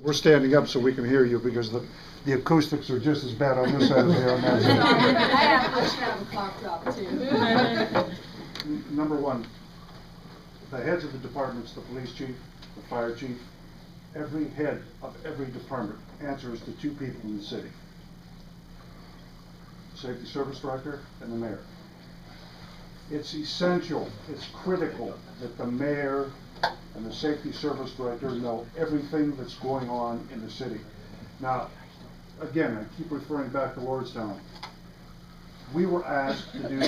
We're standing up so we can hear you because the acoustics are just as bad on this side as they are on that side. I should have a cough drop too. Number one, the heads of the departments, the police chief, the fire chief, every head of every department answers to two people in the city. The safety service director and the mayor. It's essential, it's critical that the mayor and the safety service director know everything that's going on in the city. Now, again, I keep referring back to Lordstown. We were asked to do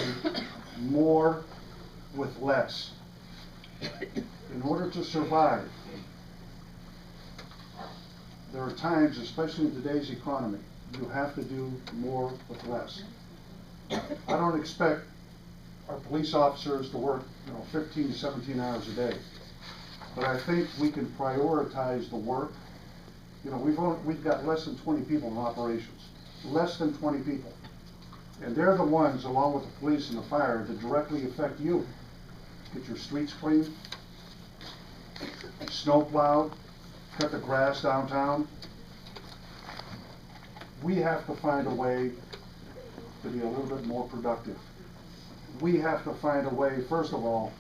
more with less. In order to survive, there are times, especially in today's economy, you have to do more with less. I don't expect our police officers to work, 15 to 17 hours a day. But I think we can prioritize the work. We've got less than 20 people in operations, less than 20 people. And they're the ones, along with the police and the fire, that directly affect you. Get your streets clean, snow plowed, cut the grass downtown. We have to find a way to be a little bit more productive. We have to find a way, first of all,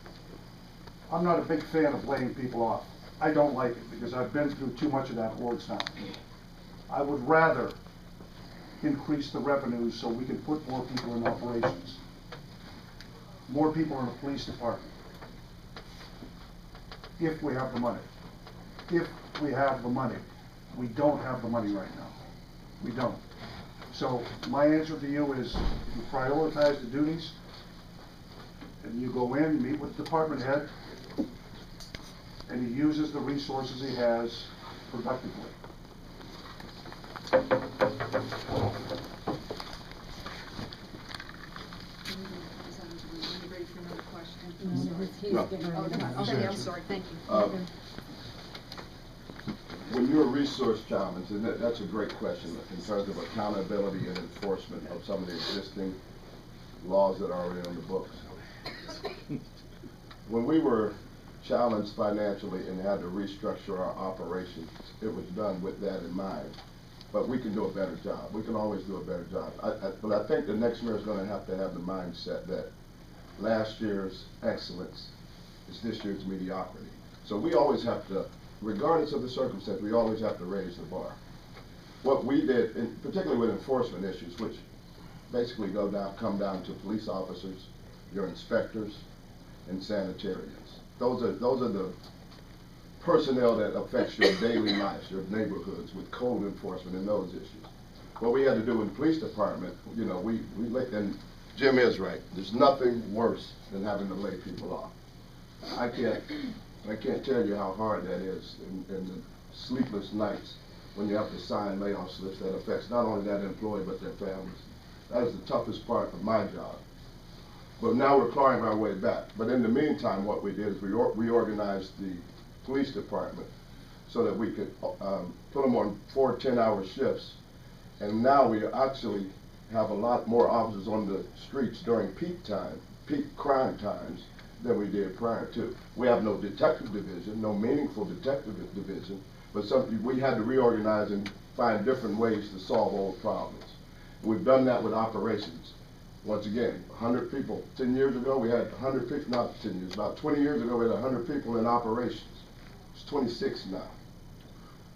I'm not a big fan of laying people off. I don't like it because I've been through too much of that at Lordstown. I would rather increase the revenues so we can put more people in operations. More people in the police department. If we have the money. If we have the money. We don't have the money right now. We don't. So my answer to you is you prioritize the duties and you go in, meet with the department head, and he uses the resources he has productively. Okay, I'm sorry, thank you. When you're resource challenged, and that's a great question in terms of accountability and enforcement of some of the existing laws that are already on the books. When we were challenged financially and had to restructure our operations, it was done with that in mind. But we can do a better job. We can always do a better job. But I think the next mayor is going to have the mindset that last year's excellence is this year's mediocrity. So we always have to, regardless of the circumstance, we always have to raise the bar. What we did, particularly with enforcement issues, which basically come down to police officers, your inspectors, and sanitarians. Those are the personnel that affects your daily lives, your neighborhoods, with code enforcement and those issues. What we had to do in the police department, and Jim is right. There's nothing worse than having to lay people off. I can't tell you how hard that is in the sleepless nights when you have to sign layoff slips that affects not only that employee but their families. That is the toughest part of my job. But now we're clawing our way back. But in the meantime, what we did is we reorganized the police department so that we could put them on 4 10-hour shifts. And now we actually have a lot more officers on the streets during peak crime times than we did prior to. We have no detective division, no meaningful detective division, but we had to reorganize and find different ways to solve old problems. We've done that with operations. Once again, 100 people. 10 years ago, we had 100 people, not 10 years, about 20 years ago, we had 100 people in operations. It's 26 now.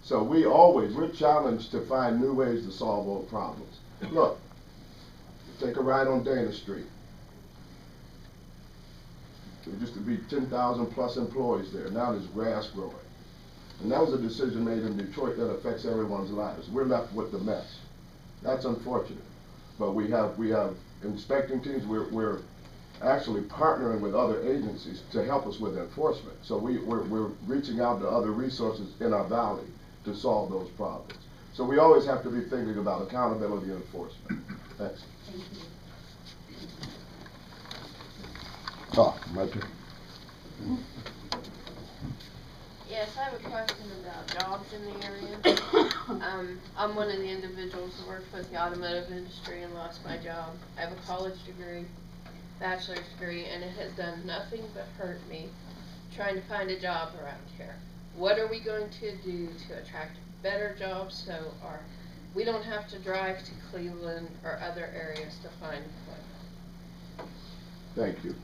So we're challenged to find new ways to solve old problems. Look, take a ride on Dana Street. There used to be 10,000 plus employees there. Now there's grass growing. And that was a decision made in Detroit that affects everyone's lives. We're left with the mess. That's unfortunate. But we have inspecting teams. We're actually partnering with other agencies to help us with enforcement. So we're reaching out to other resources in our valley to solve those problems. So we always have to be thinking about accountability and enforcement. Thanks. Thank you. My turn. Yes, I have a question about jobs in the area. I'm one of the individuals who worked with the automotive industry and lost my job. I have a college degree, bachelor's degree, and it has done nothing but hurt me trying to find a job around here. what are we going to do to attract better jobs so we don't have to drive to Cleveland or other areas to find employment? Thank you.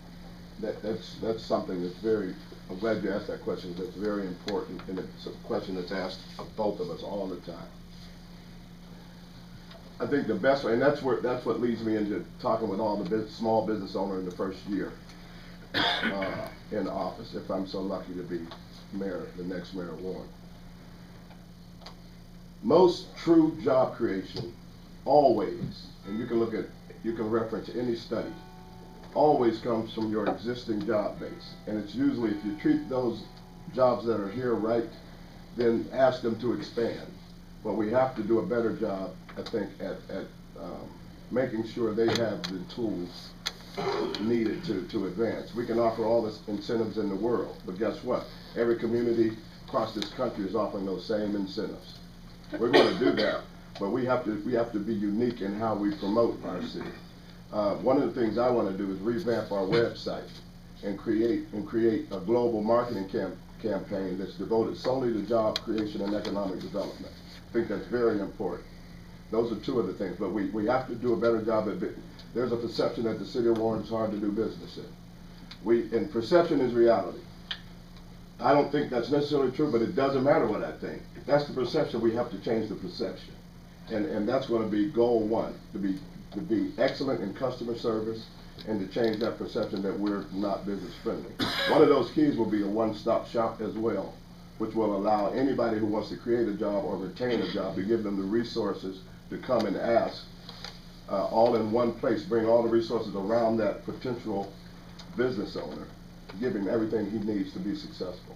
That's something that's I'm glad you asked that question. That's very important, and it's a question that's asked of both of us all the time. I think the best way, and that's what leads me into talking with all the small business owners in the first year in office, if I'm so lucky to be mayor, the next mayor of Warren. Most true job creation always, and you can reference any study, always comes from your existing job base. And it's usually, if you treat those jobs that are here right, then ask them to expand. But we have to do a better job, I think, at making sure they have the tools needed to advance. We can offer all the incentives in the world, but guess what? Every community across this country is offering those same incentives. We're going to do that, but we have to be unique in how we promote our city. One of the things I want to do is revamp our website and create a global marketing campaign that's devoted solely to job creation and economic development. I think that's very important. Those are two of the things, but we have to do a better job at it. There's a perception that the city of Warren is hard to do business in. And perception is reality. I don't think that's necessarily true, but it doesn't matter what I think. If that's the perception, we have to change the perception. And that's going to be goal one, to be excellent in customer service and to change that perception that we're not business friendly. One of those keys will be a one-stop shop as well, which will allow anybody who wants to create a job or retain a job to give them the resources to come and ask, all in one place, bring all the resources around that potential business owner, give him everything he needs to be successful.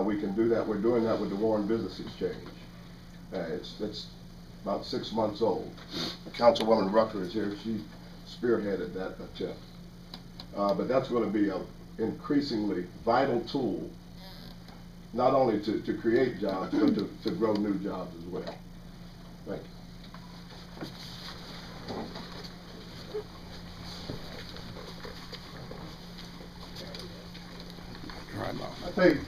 We can do that. We're doing that with the Warren Business Exchange. It's about 6 months old. Councilwoman Rucker is here. She spearheaded that attempt. But that's going to be an increasingly vital tool, not only to create jobs, but to grow new jobs as well. Thank you. I think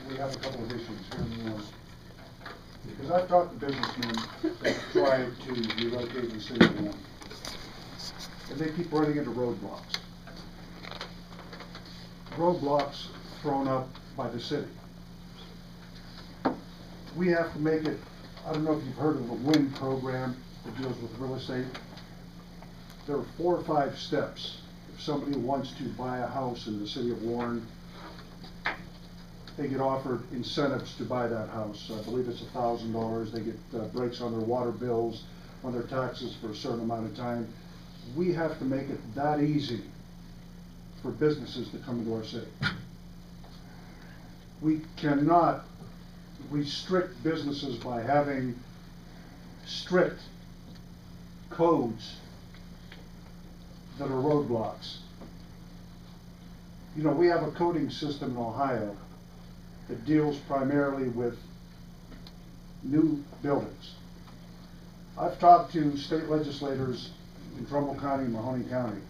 we have a couple of issues here. Because I've talked to businessmen that try to relocate in the city of Warren, and they keep running into roadblocks. Roadblocks thrown up by the city. We have to make it, I don't know if you've heard of the WIN program that deals with real estate. There are 4 or 5 steps. If somebody wants to buy a house in the city of Warren, they get offered incentives to buy that house. I believe it's $1,000. They get breaks on their water bills, on their taxes for a certain amount of time. We have to make it that easy for businesses to come into our city. We cannot restrict businesses by having strict codes that are roadblocks. You know, we have a coding system in Ohio that deals primarily with new buildings. I've talked to state legislators in Trumbull County and Mahoney County.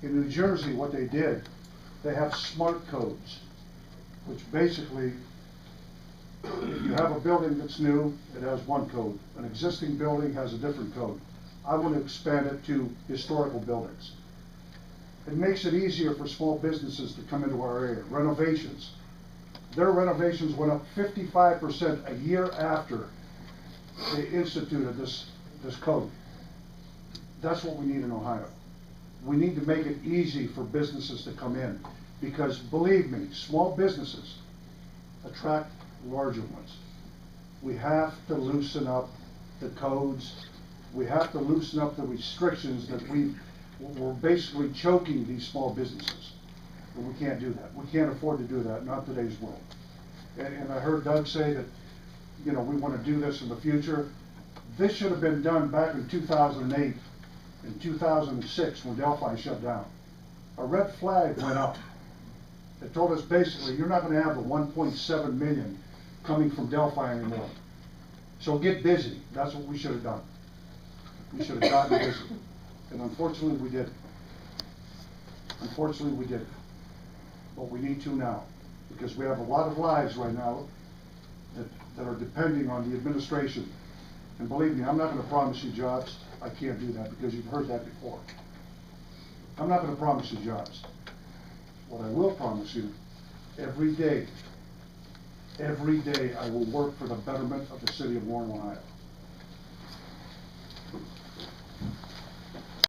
In New Jersey, what they did, they have smart codes, which basically, if you have a building that's new, it has one code. An existing building has a different code. I want to expand it to historical buildings. It makes it easier for small businesses to come into our area. Renovations. Their renovations went up 55% a year after they instituted this code. That's what we need in Ohio. We need to make it easy for businesses to come in, because believe me, small businesses attract larger ones. We have to loosen up the codes. We have to loosen up the restrictions that we're basically choking these small businesses. But we can't do that. We can't afford to do that, not today's world. And I heard Doug say that, you know, we want to do this in the future. This should have been done back in 2008 and 2006 when Delphi shut down. A red flag went up. It told us basically, you're not going to have the 1.7 million coming from Delphi anymore. So get busy. That's what we should have done. We should have gotten busy. And unfortunately, we didn't. Unfortunately, we didn't. But we need to now. because we have a lot of lives right now that are depending on the administration. And believe me, I'm not gonna promise you jobs. I can't do that because you've heard that before. I'm not gonna promise you jobs. What I will promise you, every day I will work for the betterment of the city of Warren, Ohio.